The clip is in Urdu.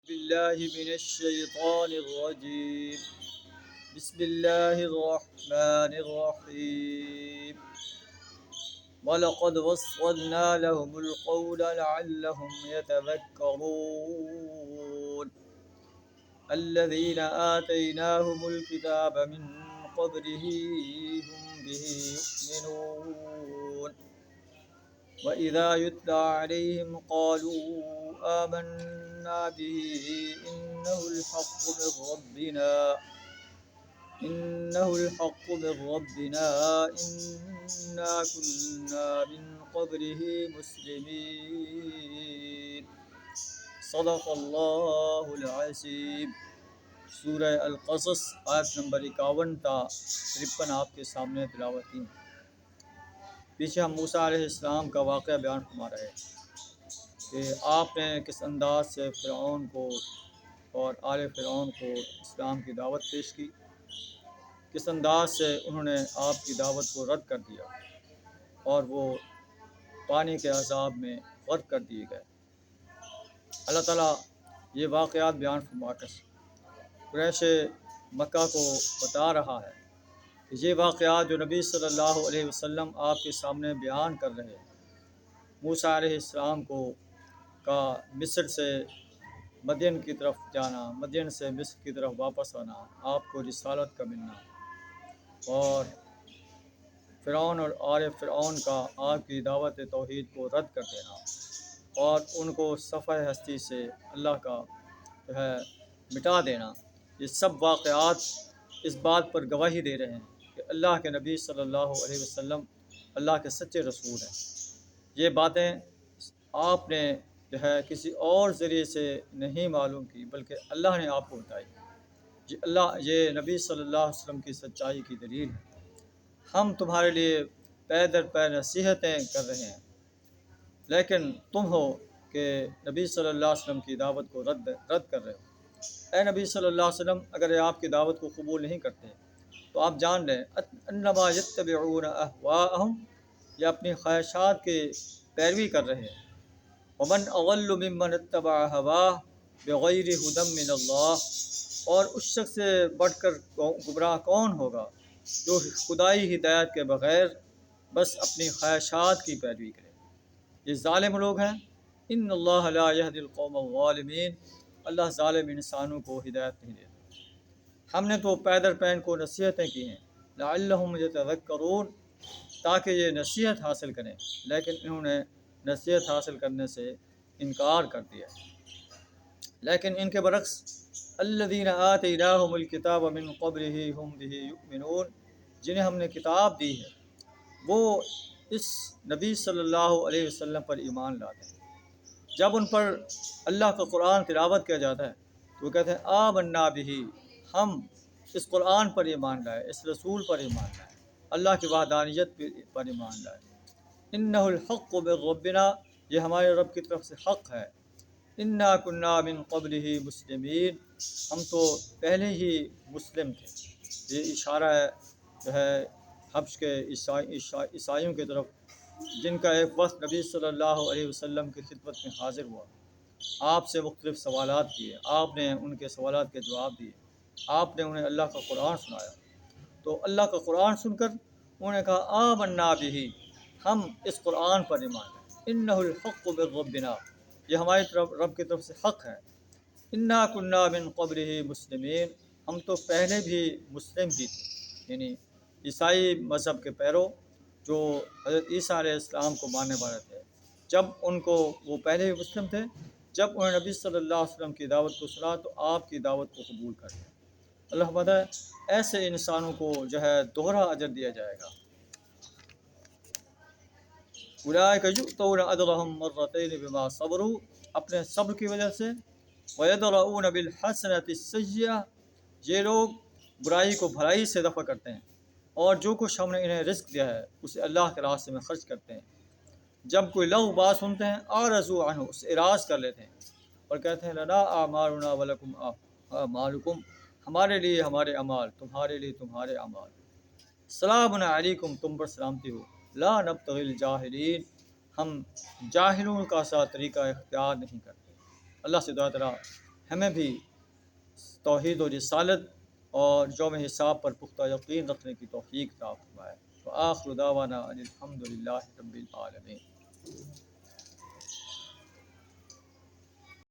بالله من الشيطان الرجيم. بسم الله الرحمن الرحيم. ولقد وصلنا لهم القول لعلهم يتذكرون. الذين آتيناهم الكتاب من قبله هم به يؤمنون. وإذا يتلى عليهم قالوا آمنا به إنه الحق من ربنا إنا كنا من قبله مسلمين. صدق اللہ العظیم. سورہ القصص آیت نمبر 51 تا 53 آپ کے سامنے تلاوت کی. پیچھے ہم موسیٰ علیہ السلام کا واقعہ بیان فرما رہے ہیں کہ آپ نے کس انداز سے فرعون کو اور آل فرعون کو اسلام کی دعوت پیش کی، کس انداز سے انہوں نے آپ کی دعوت کو رد کر دیا اور وہ پانی کے عذاب میں غرق کر دیے گئے. اللہ تعالیٰ یہ واقعات بیان فرما کر قریش مکہ کو بتا رہا ہے کہ یہ واقعات جو نبی صلی اللہ علیہ وسلم آپ کے سامنے بیان کر رہے ہیں، موسیٰ علیہ السلام کا مصر سے مدین کی طرف جانا، مدین سے مصر کی طرف واپس آنا، آپ کو رسالت کا ملنا، اور فرعون اور آل فرعون کا آپ کی دعوت توحید کو رد کر دینا اور ان کو صفحہ ہستی سے اللہ کا جو ہے مٹا دینا، یہ سب واقعات اس بات پر گواہی دے رہے ہیں کہ اللہ کے نبی صلی اللہ علیہ وسلم اللہ کے سچے رسول ہیں. یہ باتیں آپ نے جو ہے کسی اور ذریعے سے نہیں معلوم کی، بلکہ اللہ نے آپ کو بتائی. یہ نبی صلی اللہ علیہ وسلم کی سچائی کی دلیل ہے. ہم تمہارے لیے پے در پے نصیحتیں کر رہے ہیں، لیکن تم ہو کہ نبی صلی اللہ علیہ وسلم کی دعوت کو رد کر رہے ہو. اے نبی صلی اللہ علیہ وسلم، اگر آپ کی دعوت کو قبول نہیں کرتے تو آپ جان لیں انما یتبعون اہواءہم، یہ اپنی خواہشات کی پیروی کر رہے ہیں. ومن اضل ممن اتبع ہواہ بغیر ھدی من اللہ، اور اس شخص سے بڑھ کر گمراہ کون ہوگا جو خدائی ہدایت کے بغیر بس اپنی خواہشات کی پیروی کرے. یہ ظالم لوگ ہیں. ان اللہ لا یہدی القوم الظالمین، اللہ ظالم انسانوں کو ہدایت نہیں دیتا. ہم نے تو پیدر پین کو نصیحتیں کی ہیں لعلہم یتذکرون، تاکہ یہ نصیحت حاصل کریں، لیکن انہوں نے نصیحت حاصل کرنے سے انکار کر دیا. لیکن ان کے برعکس الذین آتیناہم الکتاب من قبلہ ہم بہ یؤمنون، جنہیں ہم نے کتاب دی ہے وہ اس نبی صلی اللہ علیہ وسلم پر ایمان لاتے ہیں. جب ان پر اللہ کا قرآن تلاوت کیا جاتا ہے تو وہ کہتے ہیں آمنا بہ، ہم اس قرآن پر ایمان لائے، اس رسول پر ایمان لائے، اللہ کی وحدانیت پر ایمان لائے. انہ الحق من ربنا، یہ ہمارے رب کی طرف سے حق ہے. انا کنا من قبلہ مسلمین، ہم تو پہلے ہی مسلم تھے. یہ اشارہ جو ہے حبش کے عیسائیوں کی طرف، جن کا ایک وقت نبی صلی اللہ علیہ وسلم کی خدمت میں حاضر ہوا، آپ سے مختلف سوالات کیے، آپ نے ان کے سوالات کے جواب دیے، آپ نے انہیں اللہ کا قرآن سنایا. تو اللہ کا قرآن سن کر انہوں نے کہا آمنا بہ، ہم اس قرآن پر ایمان لائے. انہ الحق من ربنا، یہ ہماری رب کی طرف سے حق ہے. انا کنا من قبلہ مسلمین، ہم تو پہلے بھی مسلم ہی تھے. یعنی عیسائی مذہب کے پیرو جو حضرت عیسیٰ علیہ السلام کو ماننے والے تھے، جب ان کو وہ پہلے بھی مسلم تھے، جب انہوں نے نبی صلی اللہ علیہ وسلم کی دعوت کو سنا تو آپ کی دعوت کو قبول کر لیا. اللہ بتا ہے ایسے انسانوں کو جو ہے دوہرا اجر دیا جائے گا. اولئک یؤتون اجرهم مرتین بما صبروا، اپنے صبر کی وجہ سے. ویدرؤون بالحسنۃ السیئۃ، یہ لوگ برائی کو بھلائی سے دفع کرتے ہیں، اور جو کچھ ہم نے انہیں رزق دیا ہے اسے اللہ کے راستے میں خرچ کرتے ہیں. جب کوئی لغو بات سنتے ہیں اعرضوا عنہ، اس سے اعراض کر لیتے ہیں اور کہتے ہیں لنا اعمالنا ولکم اعمالکم، ہمارے لیے ہمارے اعمال، تمہارے لیے تمہارے اعمال. سلام علیکم، تم پر سلامتی ہو. لا نبتغی الجاہلین، ہم جاہلوں کا سا طریقہ اختیار نہیں کرتے. اللہ سے دعا ہمیں بھی توحید و رسالت اور یوم حساب پر پختہ یقین رکھنے کی توفیق عطا فرمائے۔ وآخر دعوانا ان الحمد للہ رب العالمین۔